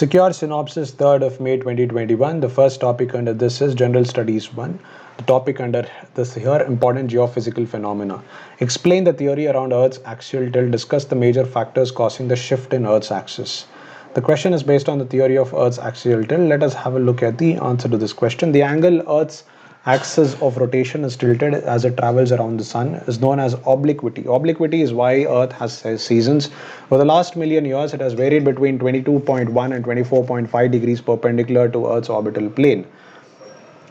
Secure Synopsis, 3rd of May 2021. The first topic under this is General Studies 1. The topic under this here, important geophysical phenomena. Explain the theory around Earth's axial tilt. Discuss the major factors causing the shift in Earth's axis. The question is based on the theory of Earth's axial tilt. Let us have a look at the answer to this question. The angle Earth's axis of rotation is tilted as it travels around the sun is known as obliquity. Obliquity is why Earth has seasons. For the last million years, it has varied between 22.1 and 24.5 degrees perpendicular to Earth's orbital plane.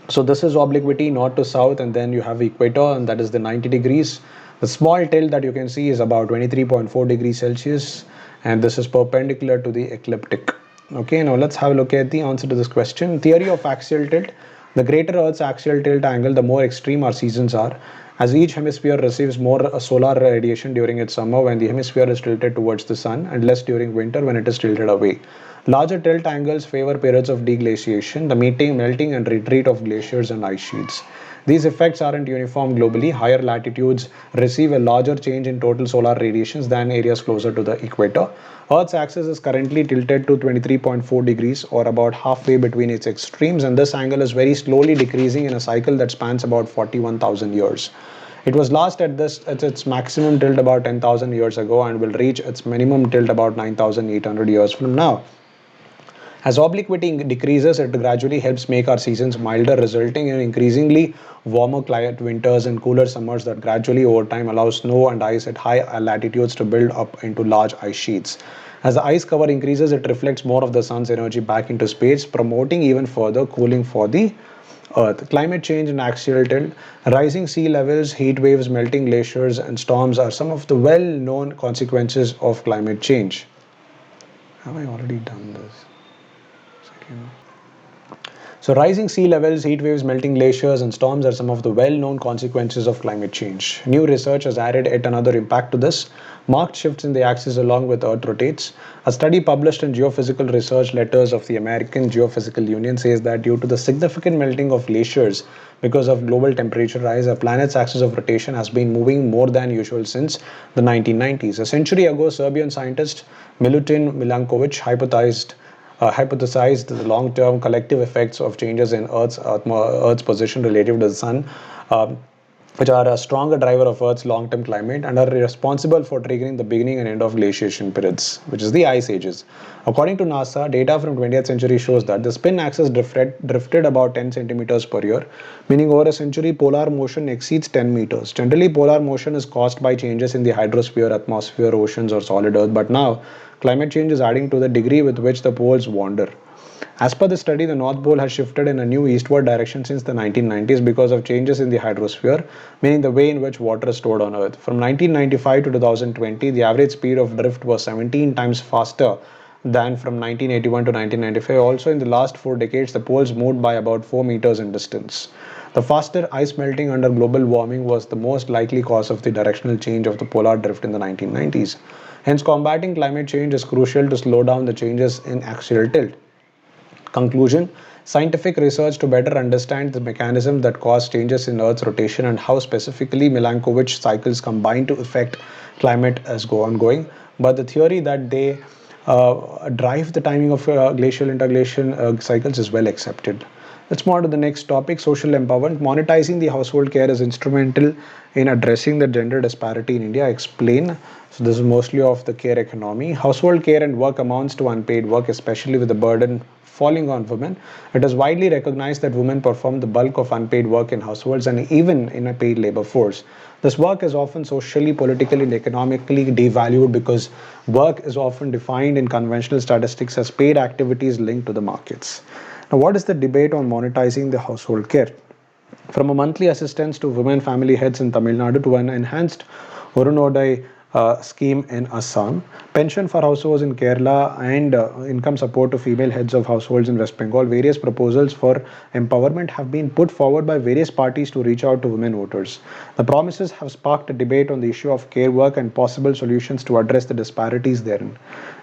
So this is obliquity, north to south, and then you have equator, and that is the 90 degrees. The small tilt that you can see is about 23.4 degrees Celsius, and this is perpendicular to the ecliptic. Okay, now let's have a look at the answer to this question. Theory of axial tilt. The greater Earth's axial tilt angle, the more extreme our seasons are, as each hemisphere receives more solar radiation during its summer when the hemisphere is tilted towards the sun, and less during winter when it is tilted away. Larger tilt angles favor periods of deglaciation, the melting and retreat of glaciers and ice sheets. These effects aren't uniform globally. Higher latitudes receive a larger change in total solar radiations than areas closer to the equator. Earth's axis is currently tilted to 23.4 degrees, or about halfway between its extremes, and this angle is very slowly decreasing in a cycle that spans about 41,000 years. It was last at its maximum tilt about 10,000 years ago and will reach its minimum tilt about 9,800 years from now. As obliquity decreases, it gradually helps make our seasons milder, resulting in increasingly warmer climate winters and cooler summers that gradually over time allow snow and ice at high latitudes to build up into large ice sheets. As the ice cover increases, it reflects more of the sun's energy back into space, promoting even further cooling for the Earth. Climate change and axial tilt, rising sea levels, heat waves, melting glaciers, and storms are some of the well known consequences of climate change. Have I already done this? So rising sea levels, heat waves, melting glaciers, and storms are some of the well-known consequences of climate change. New research has added yet another impact to this. Marked shifts in the axis along with Earth rotates. A study published in Geophysical Research Letters of the American Geophysical Union says that due to the significant melting of glaciers because of global temperature rise, our planet's axis of rotation has been moving more than usual since the 1990s. A century ago, Serbian scientist Milutin Milankovic hypothesized the long-term collective effects of changes in Earth's position relative to the sun, which are a stronger driver of Earth's long-term climate and are responsible for triggering the beginning and end of glaciation periods, which is the ice ages. According to NASA, data from 20th century shows that the spin axis drifted about 10 centimeters per year, meaning over a century polar motion exceeds 10 meters. Generally, polar motion is caused by changes in the hydrosphere, atmosphere, oceans, or solid Earth, but now climate change is adding to the degree with which the poles wander. As per the study, the North Pole has shifted in a new eastward direction since the 1990s because of changes in the hydrosphere, meaning the way in which water is stored on Earth. From 1995 to 2020, the average speed of drift was 17 times faster than from 1981 to 1995. Also, in the last 4 decades, the poles moved by about 4 meters in distance. The faster ice melting under global warming was the most likely cause of the directional change of the polar drift in the 1990s. Hence, combating climate change is crucial to slow down the changes in axial tilt. Conclusion: scientific research to better understand the mechanism that cause changes in Earth's rotation and how specifically Milankovitch cycles combine to affect climate is ongoing. But the theory that they drive the timing of glacial interglacial cycles is well accepted. Let's move on to the next topic, social empowerment. Monetizing the household care is instrumental in addressing the gender disparity in India. Explain. So this is mostly of the care economy. Household care and work amounts to unpaid work, especially with the burden falling on women. It is widely recognized that women perform the bulk of unpaid work in households and even in a paid labor force. This work is often socially, politically, and economically devalued because work is often defined in conventional statistics as paid activities linked to the markets. Now, what is the debate on monetizing the household care? From a monthly assistance to women family heads in Tamil Nadu to an enhanced Arunodai scheme in Assam, pension for households in Kerala, and income support to female heads of households in West Bengal, various proposals for empowerment have been put forward by various parties to reach out to women voters. The promises have sparked a debate on the issue of care work and possible solutions to address the disparities therein.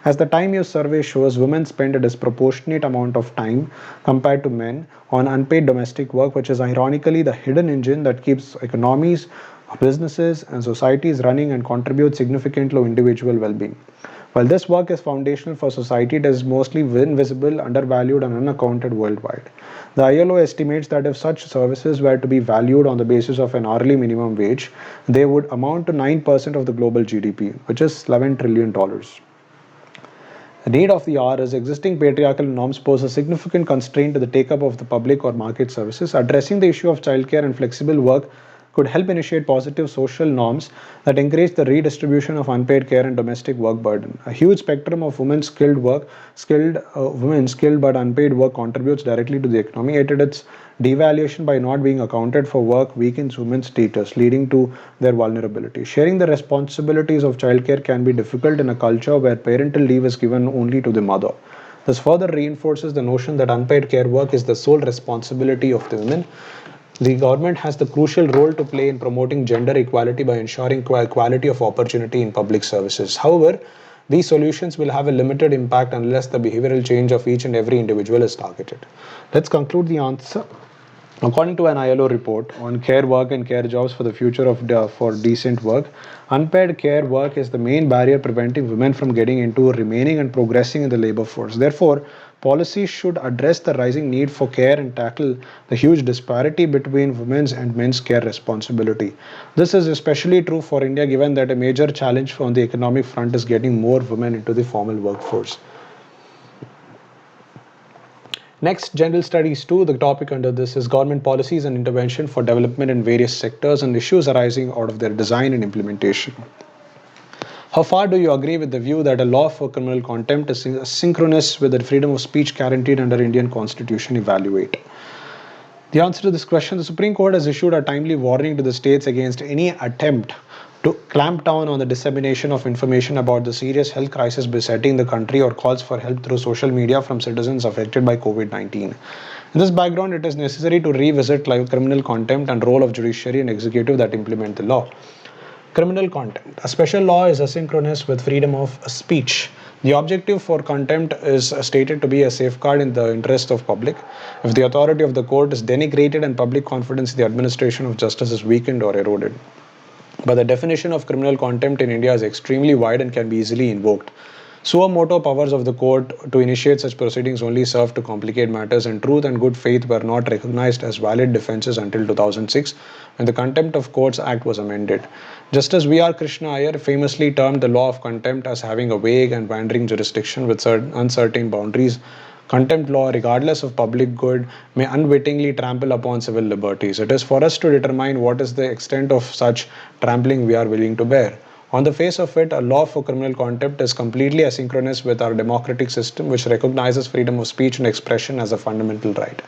As the Time Use survey shows, women spend a disproportionate amount of time compared to men on unpaid domestic work, which is ironically the hidden engine that keeps economies, businesses, and societies running and contributes significantly to individual well being. While this work is foundational for society, it is mostly invisible, undervalued, and unaccounted worldwide. The ILO estimates that if such services were to be valued on the basis of an hourly minimum wage, they would amount to 9% of the global GDP, which is $11 trillion. The need of the hour is existing patriarchal norms pose a significant constraint to the take-up of the public or market services. Addressing the issue of childcare and flexible work could help initiate positive social norms that encourage the redistribution of unpaid care and domestic work burden. A huge spectrum of women skilled but unpaid work contributes directly to the economy, yet its devaluation by not being accounted for work weakens women's status, leading to their vulnerability. Sharing the responsibilities of childcare can be difficult in a culture where parental leave is given only to the mother. This further reinforces the notion that unpaid care work is the sole responsibility of the women. The government has the crucial role to play in promoting gender equality by ensuring equality of opportunity in public services. However, these solutions will have a limited impact unless the behavioral change of each and every individual is targeted. Let's conclude the answer. According to an ILO report on care work and care jobs for the future of for decent work, unpaid care work is the main barrier preventing women from getting into, remaining, and progressing in the labor force. Therefore, policies should address the rising need for care and tackle the huge disparity between women's and men's care responsibility. This is especially true for India, given that a major challenge on the economic front is getting more women into the formal workforce. Next, general studies 2. The topic under this is government policies and intervention for development in various sectors and issues arising out of their design and implementation. How far do you agree with the view that a law for criminal contempt is synchronous with the freedom of speech guaranteed under Indian Constitution? Evaluate. The answer to this question: the Supreme Court has issued a timely warning to the states against any attempt to clamp down on the dissemination of information about the serious health crisis besetting the country or calls for help through social media from citizens affected by COVID-19. In this background, it is necessary to revisit criminal contempt and role of judiciary and executive that implement the law. Criminal contempt. A special law is asynchronous with freedom of speech. The objective for contempt is stated to be a safeguard in the interest of public. If the authority of the court is denigrated and public confidence in the administration of justice is weakened or eroded. But the definition of criminal contempt in India is extremely wide and can be easily invoked. Suo motu powers of the court to initiate such proceedings only serve to complicate matters, and truth and good faith were not recognized as valid defenses until 2006, when the Contempt of Courts Act was amended. Justice V.R. Krishna Iyer famously termed the law of contempt as having a vague and wandering jurisdiction with uncertain boundaries. Contempt law, regardless of public good, may unwittingly trample upon civil liberties. It is for us to determine what is the extent of such trampling we are willing to bear. On the face of it, a law for criminal contempt is completely asynchronous with our democratic system, which recognizes freedom of speech and expression as a fundamental right.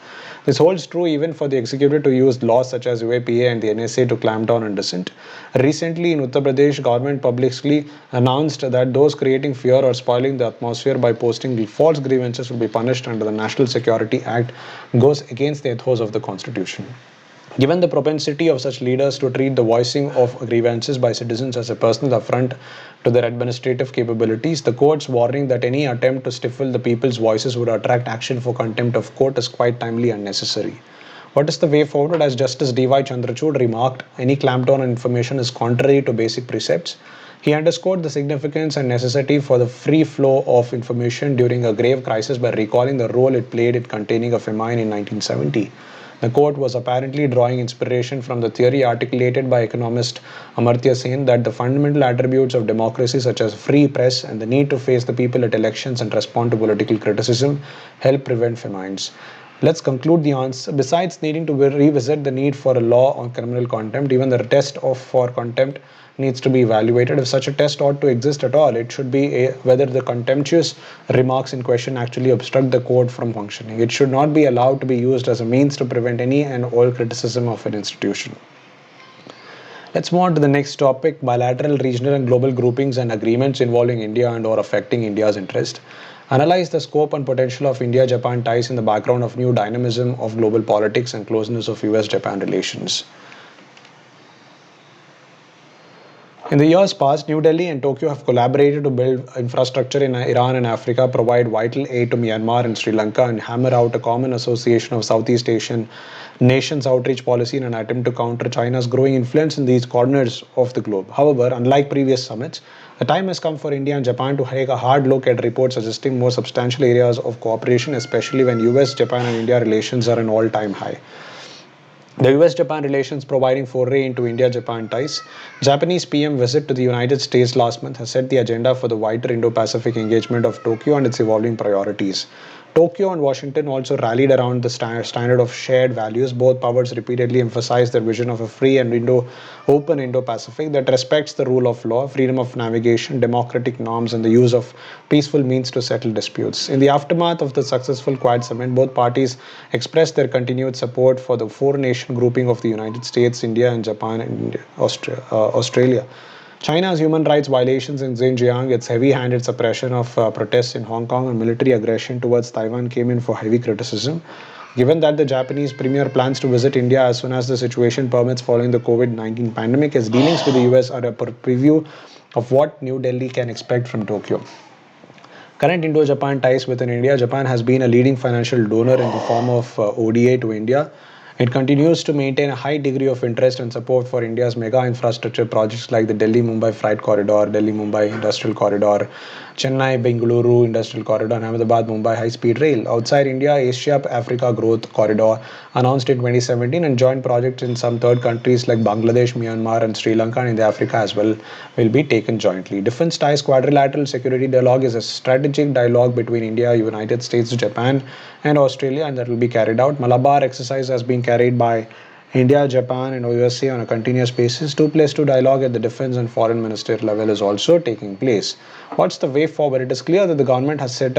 This holds true even for the executive to use laws such as UAPA and the NSA to clamp down on dissent. Recently, in Uttar Pradesh, government publicly announced that those creating fear or spoiling the atmosphere by posting false grievances will be punished under the National Security Act, goes against the ethos of the Constitution. Given the propensity of such leaders to treat the voicing of grievances by citizens as a personal affront to their administrative capabilities, the court's warning that any attempt to stifle the people's voices would attract action for contempt of court is quite timely and necessary. What is the way forward? As Justice D.Y. Chandrachud remarked, any clampdown on information is contrary to basic precepts. He underscored the significance and necessity for the free flow of information during a grave crisis by recalling the role it played in containing a famine in 1970. The court was apparently drawing inspiration from the theory articulated by economist Amartya Sen that the fundamental attributes of democracy, such as free press and the need to face the people at elections and respond to political criticism, help prevent famines. Let's conclude the answer. Besides needing to revisit the need for a law on criminal contempt, even the test for contempt needs to be evaluated. If such a test ought to exist at all, it should be whether the contemptuous remarks in question actually obstruct the court from functioning. It should not be allowed to be used as a means to prevent any and all criticism of an institution. Let's move on to the next topic: bilateral, regional, and global groupings and agreements involving India and or affecting India's interest. Analyze the scope and potential of India-Japan ties in the background of new dynamism of global politics and closeness of US-Japan relations. In the years past, New Delhi and Tokyo have collaborated to build infrastructure in Iran and Africa, provide vital aid to Myanmar and Sri Lanka, and hammer out a common association of Southeast Asian nations outreach policy in an attempt to counter China's growing influence in these corners of the globe. However, unlike previous summits, The time has come for India and Japan to take a hard look at reports suggesting more substantial areas of cooperation, especially when US, Japan, and India relations are an all time high. The US Japan relations providing foray into India Japan ties. Japanese PM visit to the United States last month has set the agenda for the wider Indo Pacific engagement of Tokyo and its evolving priorities. Tokyo and Washington also rallied around the standard of shared values. Both powers repeatedly emphasized their vision of a free and open Indo-Pacific that respects the rule of law, freedom of navigation, democratic norms, and the use of peaceful means to settle disputes. In the aftermath of the successful Quad summit, both parties expressed their continued support for the four-nation grouping of the United States, India, and Japan and Australia. China's human rights violations in Xinjiang, its heavy handed suppression of protests in Hong Kong, and military aggression towards Taiwan came in for heavy criticism. Given that the Japanese premier plans to visit India as soon as the situation permits following the COVID 19 pandemic, his dealings with the US are a preview of what New Delhi can expect from Tokyo. Current Indo Japan ties within India. Japan has been a leading financial donor in the form of ODA to India. It continues to maintain a high degree of interest and support for India's mega infrastructure projects like the Delhi Mumbai Freight Corridor, Delhi Mumbai Industrial Corridor, Chennai Bengaluru Industrial Corridor, and Ahmedabad Mumbai High Speed Rail. Outside India, Asia Africa Growth Corridor, announced in 2017, and joint projects in some third countries like Bangladesh, Myanmar, and Sri Lanka and in Africa as well will be taken jointly. Defense ties quadrilateral security dialogue is a strategic dialogue between India, United States, Japan, and Australia, and that will be carried out. Malabar exercise has been carried by India, Japan, and USA on a continuous basis. 2+2 dialogue at the defense and foreign minister level is also taking place. What's the way forward? It is clear that the government has set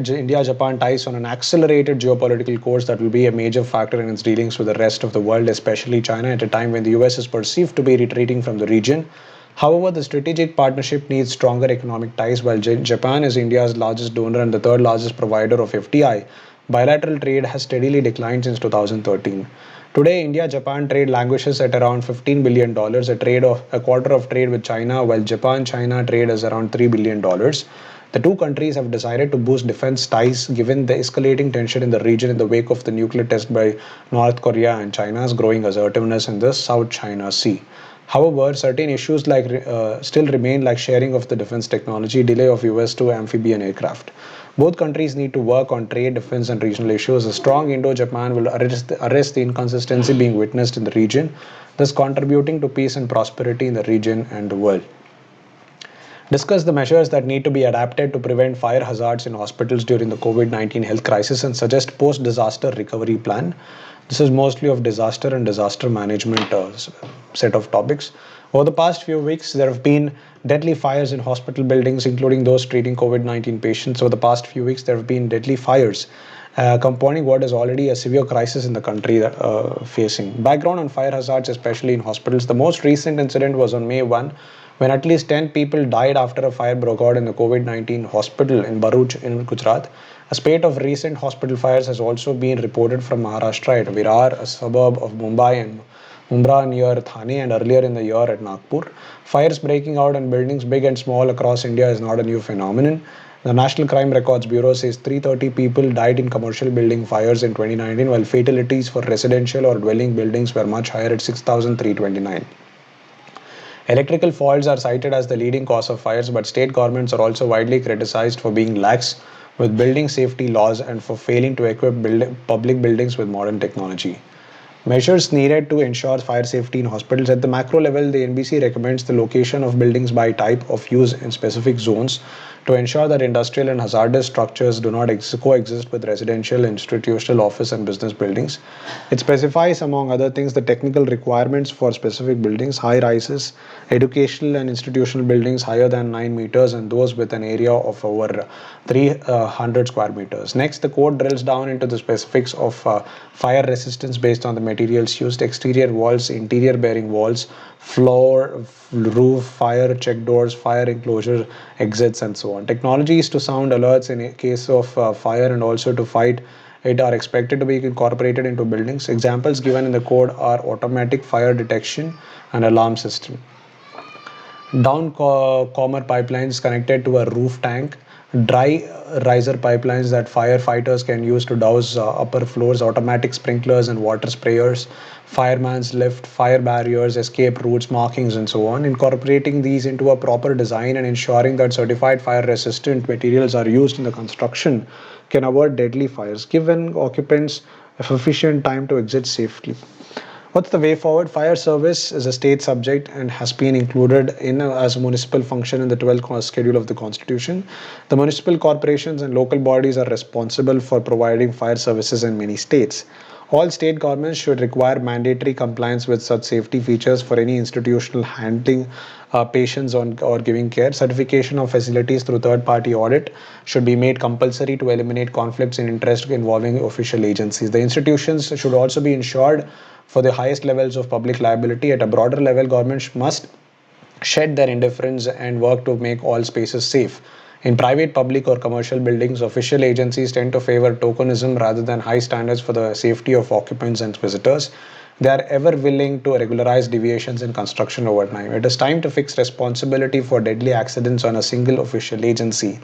India-Japan ties on an accelerated geopolitical course that will be a major factor in its dealings with the rest of the world, especially China, at a time when the US is perceived to be retreating from the region. However, the strategic partnership needs stronger economic ties. While Japan is India's largest donor and the third largest provider of FDI, bilateral trade has steadily declined since 2013. Today, India-Japan trade languishes at around $15 billion, a quarter of trade with China, while Japan-China trade is around $3 billion. The two countries have decided to boost defense ties given the escalating tension in the region in the wake of the nuclear test by North Korea and China's growing assertiveness in the South China Sea. However, certain issues still remain, like sharing of the defense technology, delay of US to amphibian aircraft. Both countries need to work on trade, defense, and regional issues. A strong Indo-Japan will arrest the inconsistency being witnessed in the region, thus contributing to peace and prosperity in the region and the world. Discuss the measures that need to be adapted to prevent fire hazards in hospitals during the COVID-19 health crisis and suggest post-disaster recovery plan. This is mostly of disaster and disaster management set of topics. Over the past few weeks, there have been deadly fires in hospital buildings, including those treating COVID-19 patients. Over the past few weeks, there have been deadly fires, compounding what is already a severe crisis in the country facing. Background on fire hazards, especially in hospitals. The most recent incident was on May 1, when at least 10 people died after a fire broke out in the COVID-19 hospital in Bharuch in Gujarat. A spate of recent hospital fires has also been reported from Maharashtra at Virar, a suburb of Mumbai, and Mumbai near Thane, and earlier in the year at Nagpur. Fires breaking out in buildings big and small across India is not a new phenomenon. The National Crime Records Bureau says 330 people died in commercial building fires in 2019, while fatalities for residential or dwelling buildings were much higher at 6,329. Electrical faults are cited as the leading cause of fires, but state governments are also widely criticized for being lax with building safety laws and for failing to equip public buildings with modern technology. Measures needed to ensure fire safety in hospitals. At the macro level, the NBC recommends the location of buildings by type of use in specific zones to ensure that industrial and hazardous structures do not coexist with residential, institutional, office, and business buildings. It specifies, among other things, the technical requirements for specific buildings, high rises, educational and institutional buildings higher than 9 meters, and those with an area of over 300 square meters. Next, the code drills down into the specifics of fire resistance based on the materials used: exterior walls, interior bearing walls, floor, roof, fire check doors, fire enclosure exits, and so on. Technologies to sound alerts in case of fire and also to fight it are expected to be incorporated into buildings. Examples given in the code are automatic fire detection and alarm system, down commer pipelines connected to a roof tank, dry riser pipelines that firefighters can use to douse upper floors, automatic sprinklers and water sprayers, fireman's lift, fire barriers, escape routes, markings, and so on. Incorporating these into a proper design and ensuring that certified fire resistant materials are used in the construction can avoid deadly fires, giving occupants a sufficient time to exit safely. What's the way forward? Fire service is a state subject and has been included in as a municipal function in the 12th schedule of the Constitution. The municipal corporations and local bodies are responsible for providing fire services in many states. All state governments should require mandatory compliance with such safety features for any institutional handling patients on or giving care. Certification of facilities through third-party audit should be made compulsory to eliminate conflicts in interest involving official agencies. The institutions should also be ensured for the highest levels of public liability. At a broader level, governments must shed their indifference and work to make all spaces safe. In private, public, or commercial buildings, official agencies tend to favor tokenism rather than high standards for the safety of occupants and visitors. They are ever willing to regularize deviations in construction over time. It is time to fix responsibility for deadly accidents on a single official agency.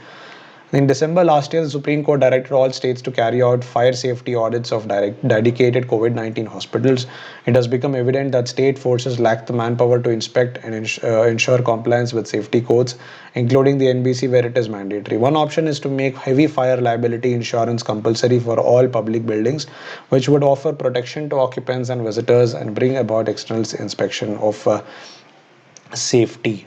In December last year, the Supreme Court directed all states to carry out fire safety audits of dedicated COVID 19 hospitals. It has become evident that state forces lack the manpower to inspect and ensure compliance with safety codes, including the NBC, where it is mandatory. One option is to make heavy fire liability insurance compulsory for all public buildings, which would offer protection to occupants and visitors and bring about external inspection of safety.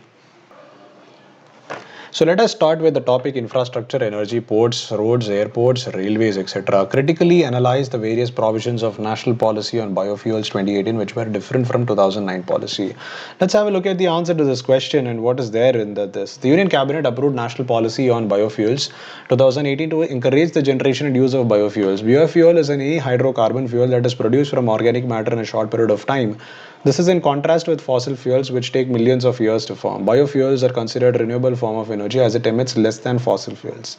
So let us start with the topic infrastructure, energy, ports, roads, airports, railways, etc. Critically analyze the various provisions of National Policy on Biofuels 2018 which were different from 2009 policy. Let's have a look at the answer to this question and what is there in this. The Union Cabinet approved National Policy on Biofuels 2018 to encourage the generation and use of biofuels. Biofuel is any hydrocarbon fuel that is produced from organic matter in a short period of time. This is in contrast with fossil fuels which take millions of years to form. Biofuels are considered a renewable form of energy as it emits less than fossil fuels.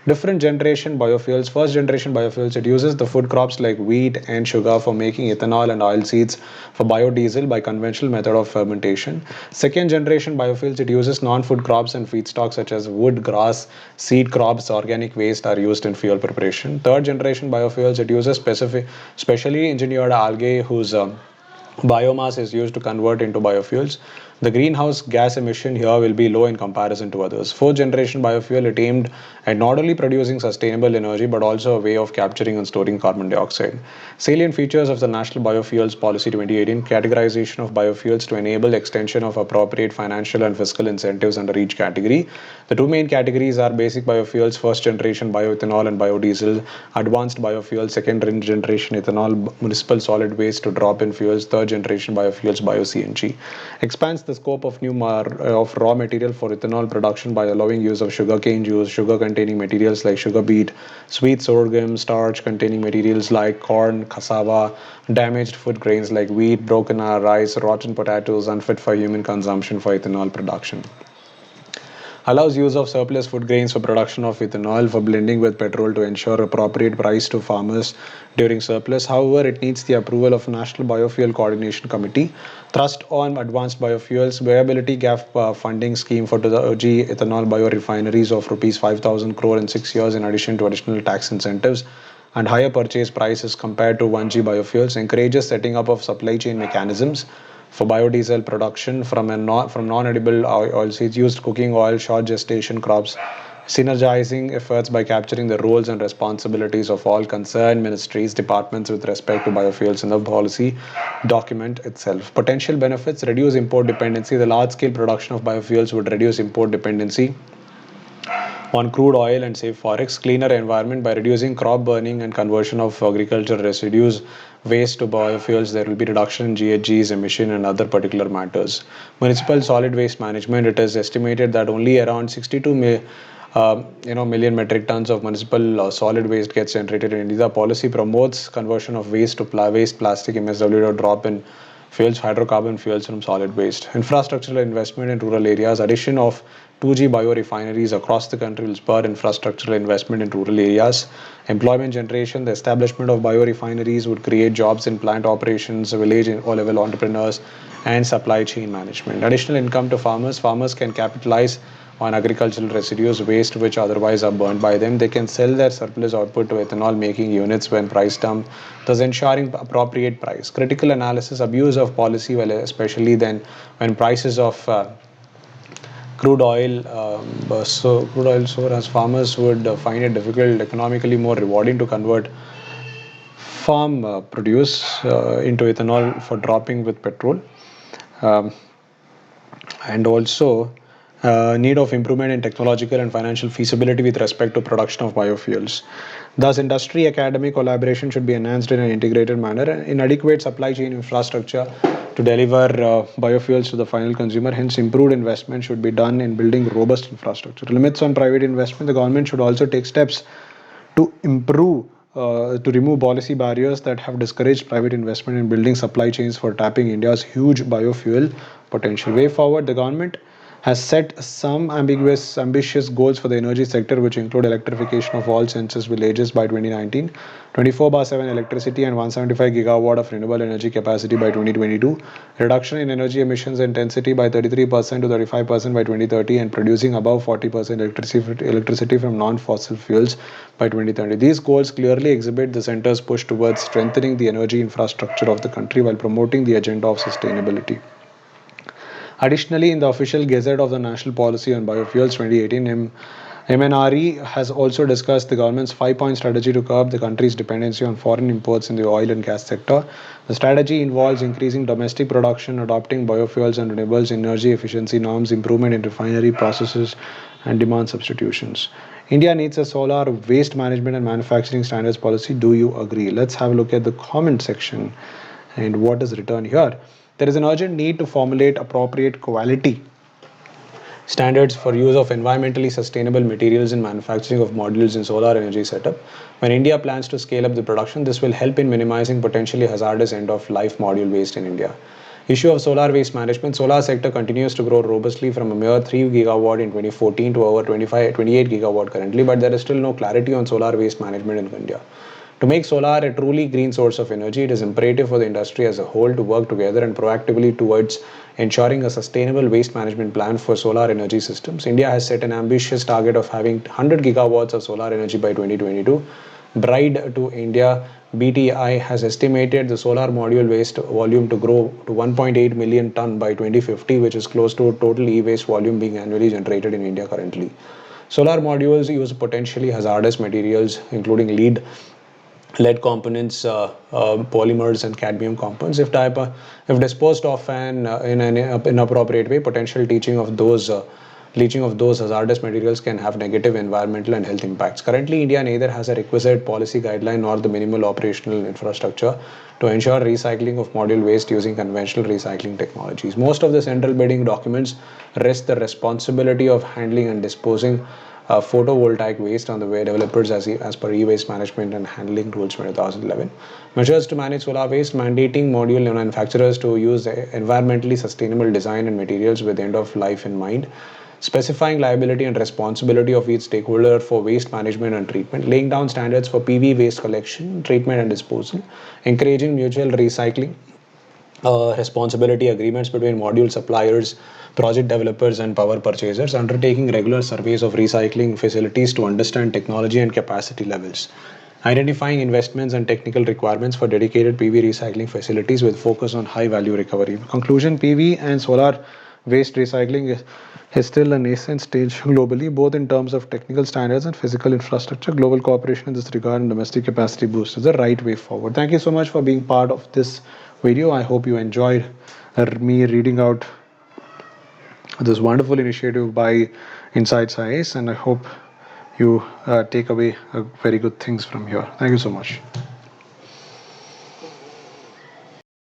Different generation biofuels. First generation biofuels, it uses the food crops like wheat and sugar for making ethanol and oil seeds for biodiesel by conventional method of fermentation. Second generation biofuels, it uses non-food crops and feedstocks such as wood, grass, seed crops, organic waste are used in fuel preparation. Third generation biofuels, it uses specially engineered algae whose biomass is used to convert into biofuels. The greenhouse gas emission here will be low in comparison to others. Fourth generation biofuel, it aimed at not only producing sustainable energy but also a way of capturing and storing carbon dioxide. Salient features of the National Biofuels Policy 2018: categorization of biofuels to enable extension of appropriate financial and fiscal incentives under each category. The two main categories are basic biofuels, first generation bioethanol and biodiesel, advanced biofuels, second generation ethanol, municipal solid waste to drop in fuels, third generation biofuels, bio-CNG. Expands the scope of of raw material for ethanol production by allowing use of sugarcane juice, sugar containing materials like sugar beet, sweet sorghum, starch containing materials like corn, cassava, damaged food grains like wheat, broken rice, rotten potatoes, unfit for human consumption for ethanol production. Allows use of surplus food grains for production of ethanol for blending with petrol to ensure appropriate price to farmers during surplus. However, it needs the approval of National Biofuel Coordination Committee. Thrust on advanced biofuels, viability gap funding scheme for the OG ethanol biorefineries of rupees 5,000 crore in 6 years in addition to additional tax incentives and higher purchase prices compared to 1G biofuels, encourages setting up of supply chain mechanisms for biodiesel production from non-edible oilseeds, used cooking oil, short gestation crops, synergizing efforts by capturing the roles and responsibilities of all concerned ministries, departments with respect to biofuels in the policy document itself. Potential benefits: reduce import dependency. The large-scale production of biofuels would reduce import dependency on crude oil and save forex. Cleaner environment by reducing crop burning and conversion of agriculture residues waste to biofuels. There will be reduction in GHGs emission and other particular matters. Municipal solid waste management, it is estimated that only around 62 million metric tons of municipal solid waste gets generated in India. The policy promotes conversion of waste to waste, plastic, MSW to drop in fuels, hydrocarbon fuels from solid waste. Infrastructural investment in rural areas. Addition of 2G biorefineries across the country will spur infrastructural investment in rural areas. Employment generation. The establishment of biorefineries would create jobs in plant operations, village and level entrepreneurs, and supply chain management. Additional income to farmers. Farmers can capitalize on agricultural residues, waste which otherwise are burned by them. They can sell their surplus output to ethanol making units when price dumped, thus ensuring appropriate price. Critical analysis, abuse of policy, well, especially then when prices of crude oil, so as farmers would find it difficult, economically more rewarding to convert farm produce into ethanol for dropping with petrol. Um, and also need of improvement in technological and financial feasibility with respect to production of biofuels. Thus, industry academic collaboration should be enhanced in an integrated manner and inadequate supply chain infrastructure to deliver biofuels to the final consumer. Hence, improved investment should be done in building robust infrastructure. Limits on private investment. The government should also take steps to remove policy barriers that have discouraged private investment in building supply chains for tapping India's huge biofuel potential. Way forward, the government has set some ambitious goals for the energy sector, which include electrification of all census villages by 2019, 24/7 electricity and 175 gigawatt of renewable energy capacity by 2022, reduction in energy emissions intensity by 33% to 35% by 2030, and producing above 40% electricity from non-fossil fuels by 2030. These goals clearly exhibit the center's push towards strengthening the energy infrastructure of the country while promoting the agenda of sustainability. Additionally, in the official Gazette of the National Policy on Biofuels 2018, MNRE has also discussed the government's 5-point strategy to curb the country's dependency on foreign imports in the oil and gas sector. The strategy involves increasing domestic production, adopting biofuels and renewables, energy efficiency norms, improvement in refinery processes, and demand substitutions. India needs a solar waste management and manufacturing standards policy. Do you agree? Let's have a look at the comment section and what is written here. There is an urgent need to formulate appropriate quality standards for use of environmentally sustainable materials in manufacturing of modules in solar energy setup. When India plans to scale up the production, this will help in minimizing potentially hazardous end-of-life module waste in India. Issue of solar waste management. Solar sector continues to grow robustly from a mere 3 gigawatt in 2014 to over 28 gigawatt currently, but there is still no clarity on solar waste management in India. To make solar a truly green source of energy, it is imperative for the industry as a whole to work together and proactively towards ensuring a sustainable waste management plan for solar energy systems. India has set an ambitious target of having 100 gigawatts of solar energy by 2022. Bride to India BTI has estimated the solar module waste volume to grow to 1.8 million ton by 2050, which is close to total e-waste volume being annually generated in India currently. Solar modules use potentially hazardous materials, including lead components, polymers, and cadmium compounds. If disposed of in an inappropriate way, potential leaching of those hazardous materials can have negative environmental and health impacts. Currently, India neither has a requisite policy guideline nor the minimal operational infrastructure to ensure recycling of module waste using conventional recycling technologies. Most of the central bidding documents rest the responsibility of handling and disposing photovoltaic waste on the way developers as per e-waste management and handling rules 2011. Measures to manage solar waste, mandating module manufacturers to use environmentally sustainable design and materials with end of life in mind, specifying liability and responsibility of each stakeholder for waste management and treatment, laying down standards for PV waste collection, treatment and disposal, encouraging mutual recycling responsibility agreements between module suppliers, project developers, and power purchasers, undertaking regular surveys of recycling facilities to understand technology and capacity levels, identifying investments and technical requirements for dedicated PV recycling facilities with focus on high value recovery. In conclusion, PV and solar waste recycling is still a nascent stage globally, both in terms of technical standards and physical infrastructure. Global cooperation in this regard and domestic capacity boost is the right way forward. Thank you so much for being part of this video. I hope you enjoyed me reading out this wonderful initiative by Insights IAS, and I hope you take away very good things from here. Thank you so much.